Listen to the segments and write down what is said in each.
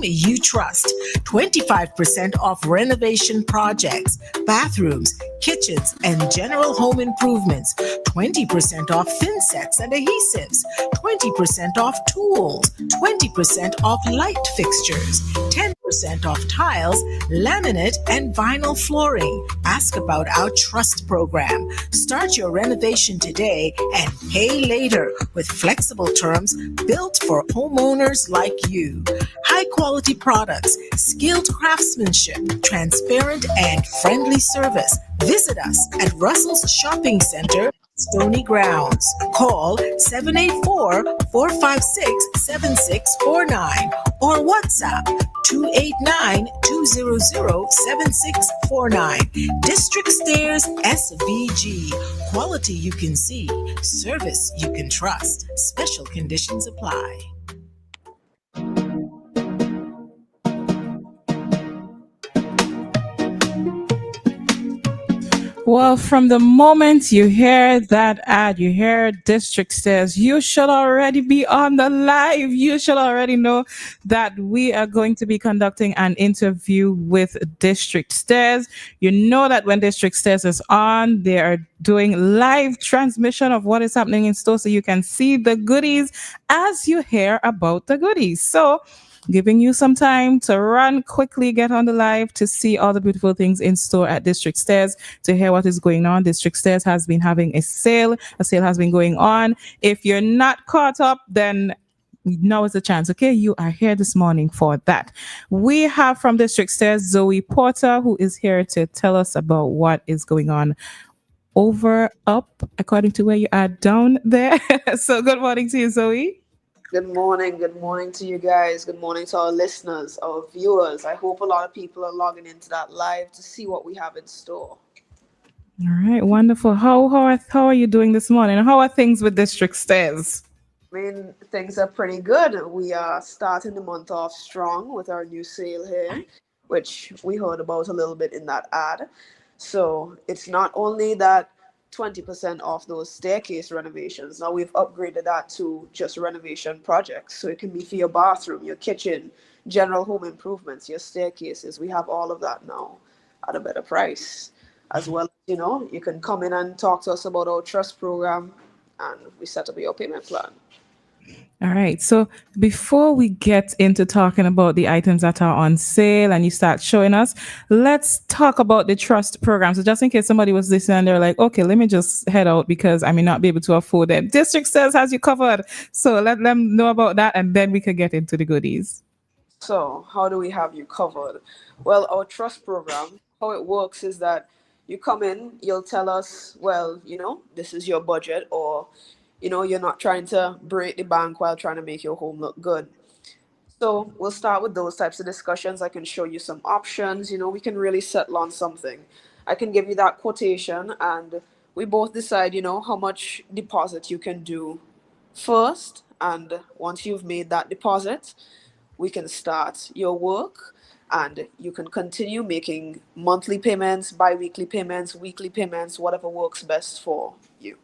you trust. 25% off renovation projects, bathrooms, kitchens, and general home improvements. 20% off thin sets and adhesives. 20% off tools. 20% off light fixtures. 10% off tiles, laminate, and vinyl flooring. Ask about our Trust program. Start your renovation today and pay later with flexible terms built for homeowners like you. High quality products, skilled craftsmanship, transparent and friendly service. Visit us at Russell's Shopping Center, Stoney Grounds. Call 784-456-7649 or WhatsApp 289-200-7649. District Stairs SVG. Quality you can see, service you can trust. Special conditions apply. Well, from the moment you hear that ad, you hear District Stairs, you should already be on the live. You should already know that we are going to be conducting an interview with District Stairs. You know that when District Stairs is on, they are doing live transmission of what is happening in store so you can see the goodies as you hear about the goodies. So, giving you some time to run quickly, get on the live to see all the beautiful things in store at District Stairs, to hear what is going on. District Stairs has been having a sale. A sale has been going on. If you're not caught up, then now is the chance. Okay, you are here this morning for that. We have from District Stairs Zoe Porter, who is here to tell us about what is going on over, up, according to where you are down there. So good morning to you, Zoe. Good morning. Good morning to you guys. Good morning to our listeners, our viewers. I hope a lot of people are logging into that live to see what we have in store. All right, wonderful. How are you doing this morning? How are things with District Stairs? I mean, things are pretty good. We are starting the month off strong with our new sale here, which we heard about a little bit in that ad. So it's not only that 20% off those staircase renovations. Now we've upgraded that to just renovation projects. So it can be for your bathroom, your kitchen, general home improvements, your staircases. We have all of that now at a better price. As well, you can come in and talk to us about our trust program and we set up your payment plan. All right. So before we get into talking about the items that are on sale and you start showing us, let's talk about the trust program. So just in case somebody was listening and they're like, okay, let me just head out because I may not be able to afford them. District Stairs has you covered. So let them know about that and then we can get into the goodies. So how do we have you covered? Well, our trust program, how it works is that you come in, you'll tell us, well, this is your budget, or you're not trying to break the bank while trying to make your home look good. So we'll start with those types of discussions. I can show you some options. We can really settle on something. I can give you that quotation and we both decide, how much deposit you can do first. And once you've made that deposit, we can start your work and you can continue making monthly payments, bi-weekly payments, weekly payments, whatever works best for you.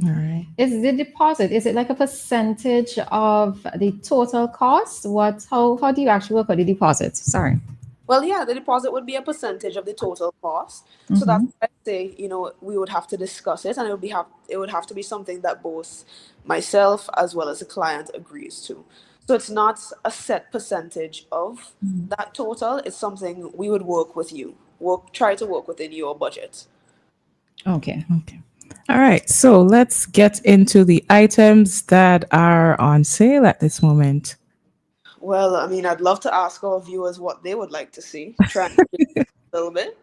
All right. Is the deposit, is it like a percentage of the total cost? How do you actually work with the deposit? Sorry. Well, yeah, the deposit would be a percentage of the total cost. So that's why I say, we would have to discuss it and it would have to be something that both myself as well as the client agrees to. So it's not a set percentage of that total. It's something we would work with you. Try to work within your budget. Okay. All right, so let's get into the items that are on sale at this moment. Well, I mean, I'd love to ask our viewers what they would like to see. Try and a little bit.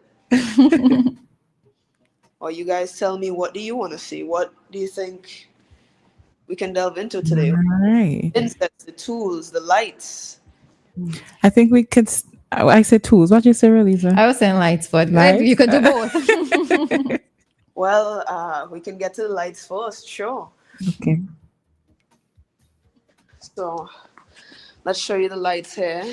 Or you guys tell me, what do you want to see? What do you think we can delve into today? All right. Insets, the tools, the lights. I think we could. I said tools. What did you say, Lisa? I was saying lights, but you could do both. Well, we can get to the lights first, sure. Okay. So let's show you the lights here.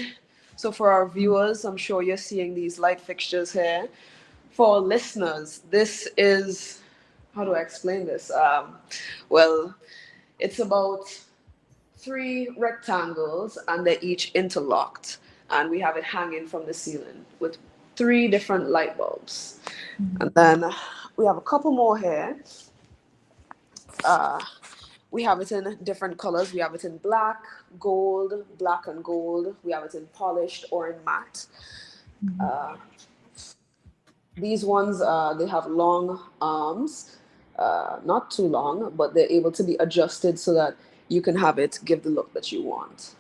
So for our viewers, I'm sure you're seeing these light fixtures here. For listeners, this is, how do I explain this? Well, it's about three rectangles, and they're each interlocked. And we have it hanging from the ceiling with three different light bulbs. And then we have a couple more here. We have it in different colors. We have it in black, gold, black and gold. We have it in polished or in matte. These ones, they have long arms, not too long, but they're able to be adjusted so that you can have it give the look that you want.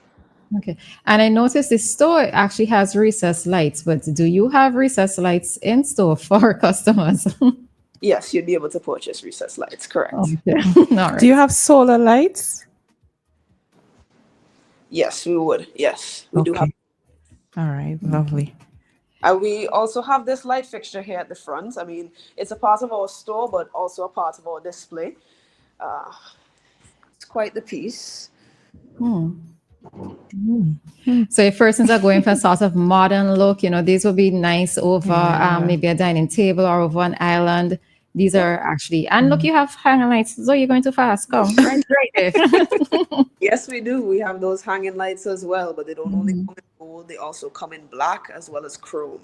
Okay. And I noticed the store actually has recessed lights, but do you have recessed lights in store for customers? Yes, you'd be able to purchase recessed lights, correct. Okay. All right. Do you have solar lights? Yes, we would. Yes, we do have. All right, lovely. We also have this light fixture here at the front. I mean, it's a part of our store, but also a part of our display. It's quite the piece. So if persons are going for a sort of modern look, you know, these would be nice over maybe a dining table or over an island. These are actually, and look, you have hanging lights. So you're going too fast. Go right there. Yes, we do. We have those hanging lights as well, but they don't only come in gold. They also come in black as well as chrome.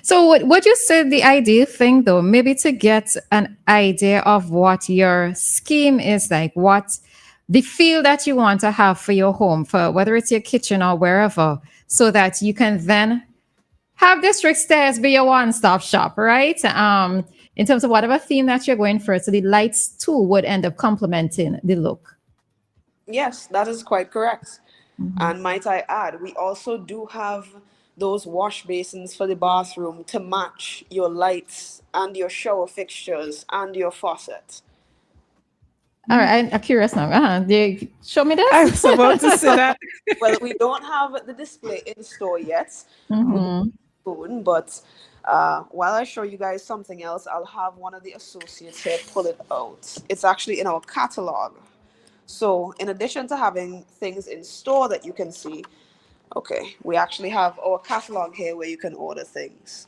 So what you said, the ideal thing though, maybe to get an idea of what your scheme is like, what the feel that you want to have for your home, for whether it's your kitchen or wherever, so that you can then have District Stairs be your one-stop shop, right? In terms of whatever theme that you're going for, so the lights too would end up complementing the look. Yes, that is quite correct. And might I add, we also do have those wash basins for the bathroom to match your lights and your shower fixtures and your faucet. All right, I'm curious now. Show me this. I was about to say that. Well, we don't have the display in store yet, but while I show you guys something else, I'll have one of the associates here pull it out. It's actually in our catalog. So in addition to having things in store that you can see, okay, we actually have our catalog here where you can order things.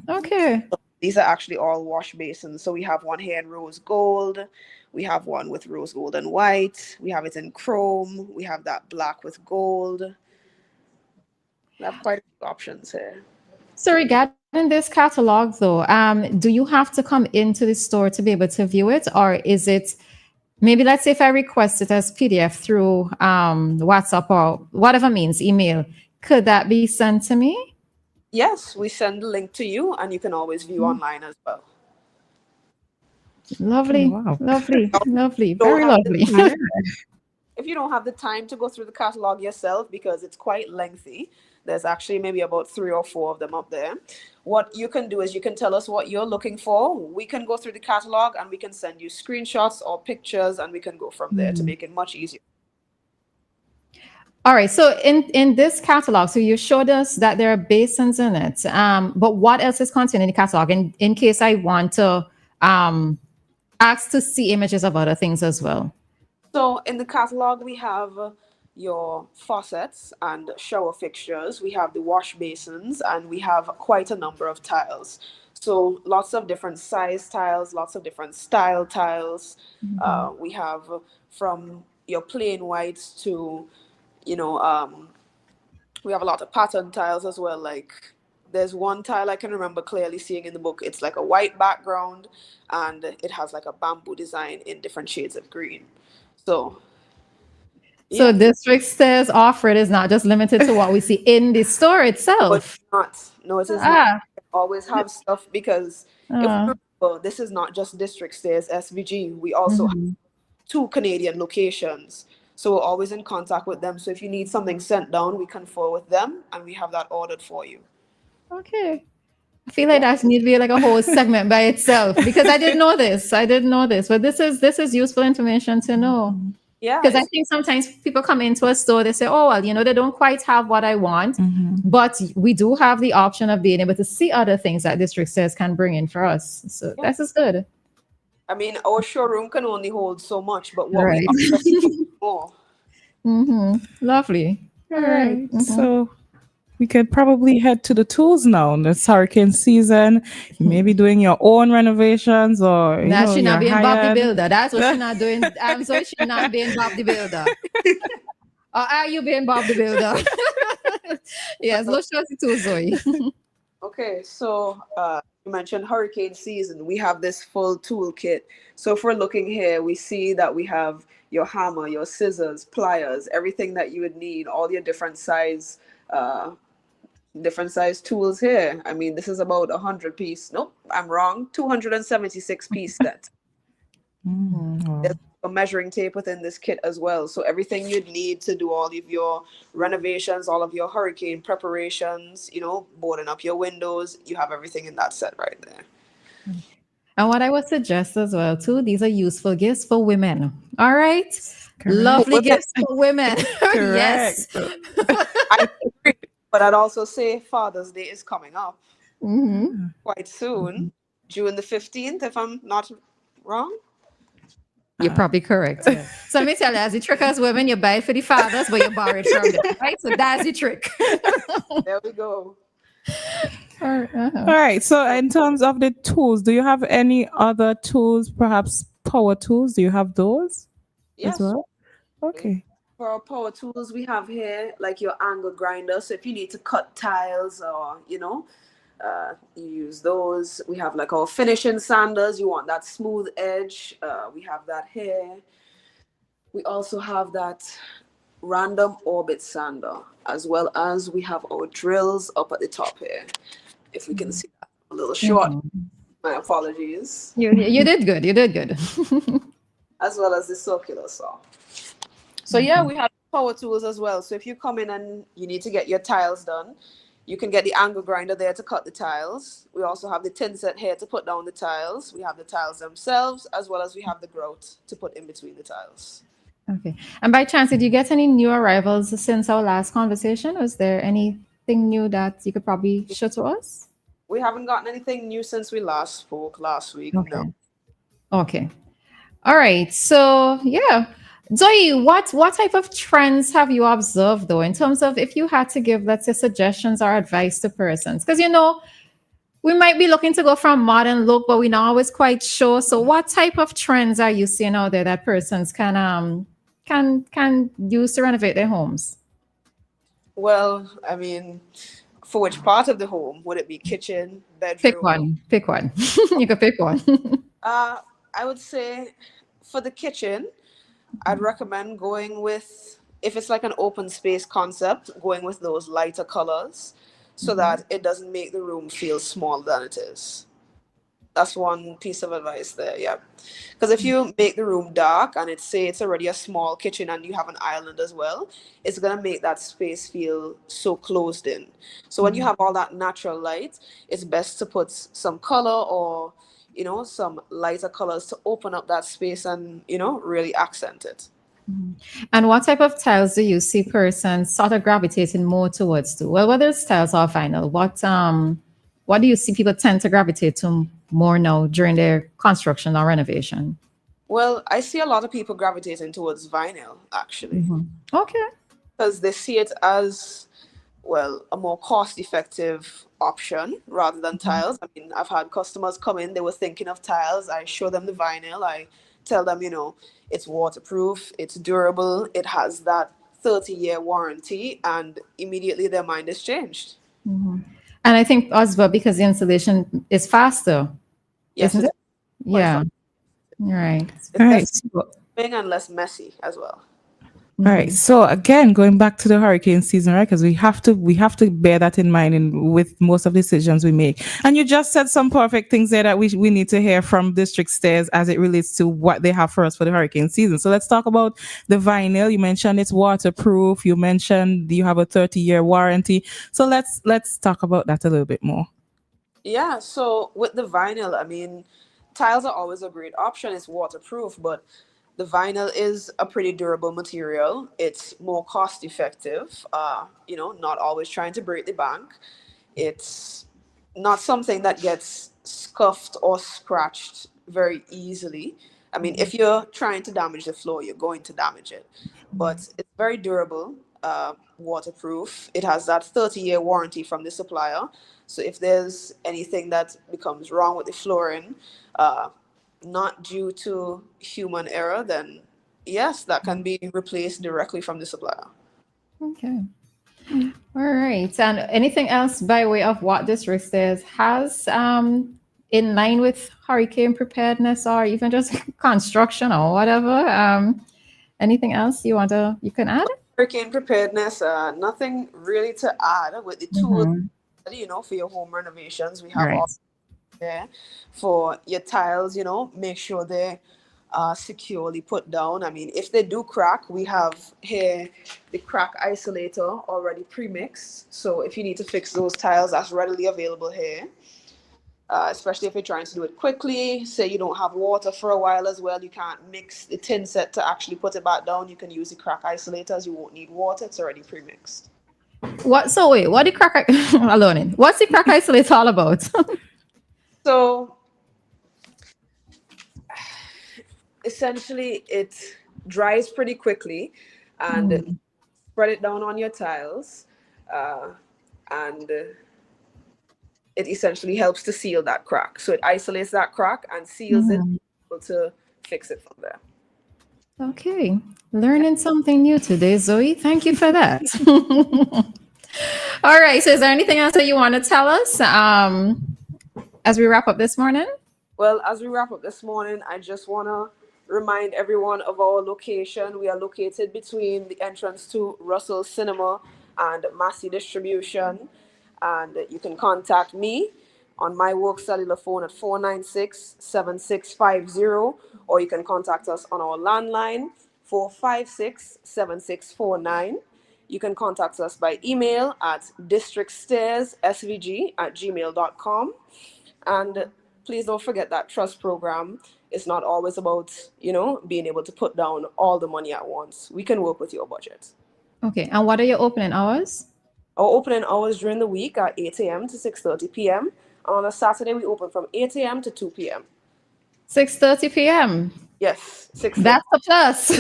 Okay. So these are actually all wash basins. So we have one here in rose gold. We have one with rose gold and white. We have it in chrome. We have that black with gold. We have quite a few options here. So regarding this catalog though, do you have to come into the store to be able to view it? Or is it, maybe let's say if I request it as PDF through WhatsApp or whatever means, email, could that be sent to me? Yes, we send the link to you and you can always view online as well. Lovely, Wow. lovely, lovely, very lovely. If you don't have the time to go through the catalog yourself, because it's quite lengthy, there's actually maybe about 3 or 4 of them up there. What you can do is you can tell us what you're looking for. We can go through the catalog and we can send you screenshots or pictures and we can go from there to make it much easier. All right, so in this catalog, so you showed us that there are basins in it, but what else is contained in the catalog? In case I want to ask to see images of other things as well. So in the catalog, we have your faucets and shower fixtures. We have the wash basins and we have quite a number of tiles. So lots of different size tiles, lots of different style tiles. We have from your plain whites to, we have a lot of pattern tiles as well. Like there's one tile I can remember clearly seeing in the book. It's like a white background and it has like a bamboo design in different shades of green. So District Stairs offer is not just limited to what we see in the store itself. No, it is not. We always have stuff because if we remember, this is not just District Stairs SVG. We also have 2 Canadian locations. So we're always in contact with them. So if you need something sent down, we confer with them and we have that ordered for you. Okay. I feel like that needs to be like a whole segment by itself because I didn't know this. But this is useful information to know. Yeah. Because I think sometimes people come into a store, they say, oh, well, they don't quite have what I want. But we do have the option of being able to see other things that District Stairs can bring in for us. So this is good. I mean, our showroom can only hold so much, but what we offer more. Lovely. All right. So we could probably head to the tools now. It's hurricane season. You may be doing your own renovations or, Now she not you're being Bob the hired. Builder. That's what she not doing. I'm sorry, she not being Bob the Builder. Or are you being Bob the Builder? Yes, let's show it to Zoe. Okay, so you mentioned hurricane season. We have this full toolkit. So if we're looking here, we see that we have your hammer, your scissors, pliers, everything that you would need, all your uh, different size tools here. I mean, this is about 100 piece. Nope, I'm wrong. 276 piece set. There's Wow. a measuring tape within this kit as well. So everything you'd need to do all of your renovations, all of your hurricane preparations, boarding up your windows, you have everything in that set right there. And what I would suggest as well too, these are useful gifts for women. All right, lovely gifts for women. Yes. Correct. I agree. But I'd also say Father's Day is coming up Mhm. quite soon, June the 15th, if I'm not wrong. You're probably correct. Yeah. So let me tell you, as the trick as women, you buy it for the fathers, but you borrow it from them, right? So that's the trick. There we go. All right. So, in terms of the tools, do you have any other tools, perhaps power tools? Do you have those as Yes. well? Okay. For our power tools, we have here like your angle grinder. So if you need to cut tiles or, you use those. We have like our finishing sanders. You want that smooth edge. We have that here. We also have that random orbit sander, as well as we have our drills up at the top here. If we can see that a little short, my apologies. You did good. You did good. As well as the circular saw. So yeah, we have power tools as well. So if you come in and you need to get your tiles done, you can get the angle grinder there to cut the tiles. We also have the tin set here to put down the tiles. We have the tiles themselves, as well as we have the grout to put in between the tiles. Okay. And by chance, did you get any new arrivals since our last conversation? Was there anything new that you could probably show to us? We haven't gotten anything new since we last spoke last week. Okay. No. Okay. All right. So yeah. Zoe, what type of trends have you observed though, in terms of if you had to give, let's say, suggestions or advice to persons? Because we might be looking to go from modern look, but we're not always quite sure. So what type of trends are you seeing out there that persons can use to renovate their homes? Well, I mean, for which part of the home? Would it be kitchen, bedroom? Pick one. Pick one. You can pick one. I would say for the kitchen, I'd recommend going with, if it's like an open space concept, going with those lighter colors so that it doesn't make the room feel smaller than it is. That's one piece of advice there, yeah. Because if you make the room dark and it's already a small kitchen and you have an island as well, it's gonna make that space feel so closed in. So when you have all that natural light, it's best to put some color or some lighter colors to open up that space and really accent it. And what type of tiles do you see persons sort of gravitating more towards to? Well, whether it's tiles or vinyl, what do you see people tend to gravitate to more now during their construction or renovation? Well, I see a lot of people gravitating towards vinyl actually. Okay. Because they see it as, well, a more cost-effective option rather than tiles. I mean, I've had customers come in, they were thinking of tiles. I show them the vinyl. I tell them, it's waterproof, it's durable, it has that 30-year warranty, and immediately their mind is changed. And I think as well, because the installation is faster, Yes, isn't it? quite Yeah. fast. Right. It's All right. less moving and less messy as well. All right. So again, going back to the hurricane season, right? Because we have to bear that in mind with most of the decisions we make. And you just said some perfect things there that we need to hear from district stairs as it relates to what they have for us for the hurricane season. So let's talk about the vinyl. You mentioned it's waterproof. You mentioned you have a 30-year warranty. So let's talk about that a little bit more. Yeah, so with the vinyl, I mean, tiles are always a great option. It's waterproof, but the vinyl is a pretty durable material. It's more cost effective, not always trying to break the bank. It's not something that gets scuffed or scratched very easily. I mean, if you're trying to damage the floor, you're going to damage it. But it's very durable. waterproof. It has that 30-year warranty from the supplier. So if there's anything that becomes wrong with the flooring, not due to human error, then yes, that can be replaced directly from the supplier. Okay. All right. And anything else by way of what District Stairs has in line with hurricane preparedness or even just construction or whatever? Anything else you can add? Hurricane preparedness, nothing really to add with the tools, for your home renovations. We have all there for your tiles, make sure they're securely put down. I mean, if they do crack, we have here the crack isolator already pre-mixed. So if you need to fix those tiles, that's readily available here. Especially if you're trying to do it quickly. Say you don't have water for a while as well. You can't mix the tin set to actually put it back down. You can use the crack isolators. You won't need water. It's already pre-mixed. What's the crack What's the crack isolator all about? So essentially it dries pretty quickly and spread it down on your tiles. And it essentially helps to seal that crack. So it isolates that crack and seals it, able to fix it from there. Okay. Learning something new today, Zoe. Thank you for that. All right. So is there anything else that you want to tell us as we wrap up this morning? Well, as we wrap up this morning, I just want to remind everyone of our location. We are located between the entrance to Russell Cinema and Massey Distribution. And you can contact me on my work cellular phone at 496-7650, or you can contact us on our landline 456-7649. You can contact us by email at districtstairs.svg@gmail.com. And please don't forget that trust program is not always about, being able to put down all the money at once. We can work with your budget. Okay. And what are your opening hours? Our opening hours during the week are 8 a.m. to 6:30 p.m. On a Saturday, we open from 8 a.m. to 2 p.m. 6:30 p.m. Yes, 6. That's a plus.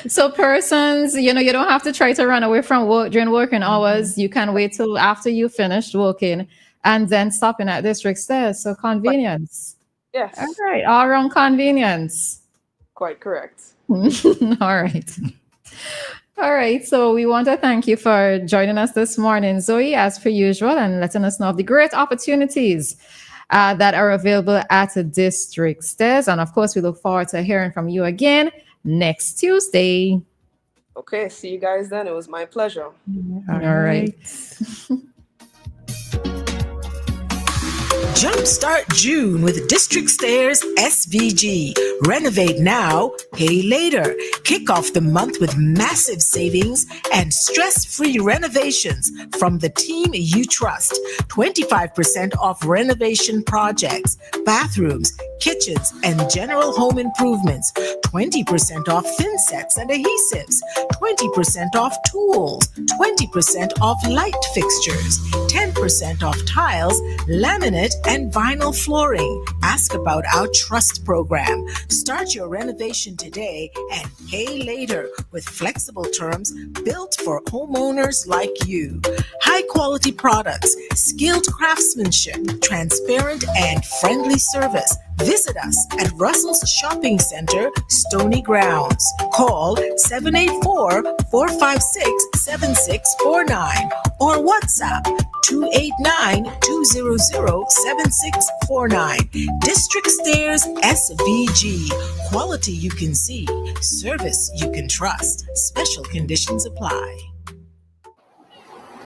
So persons, you don't have to try to run away from work during working hours. You can wait till after you finished working and then stop in at District Stairs. So convenience. Yes. All right. All around convenience. Quite correct. All right. All right. So we want to thank you for joining us this morning, Zoe, as per usual, and letting us know of the great opportunities that are available at District Stairs. And of course, we look forward to hearing from you again next Tuesday. Okay. See you guys then. It was my pleasure. All right. Jumpstart June with District Stairs SVG. Renovate now, pay later. Kick off the month with massive savings and stress-free renovations from the team you trust. 25% off renovation projects, bathrooms, kitchens, and general home improvements. 20% off thin sets and adhesives. 20% off tools. 20% off light fixtures. 10% off tiles, laminate, and vinyl flooring. Ask about our trust program. Start your renovation today and pay later with flexible terms built for homeowners like you. High quality products, skilled craftsmanship, transparent and friendly service. Visit us at Russell's Shopping Center, Stoney Grounds. Call 784-456-7649 or WhatsApp 289-200-7649. District Stairs SVG. Quality you can see, service you can trust. Special conditions apply.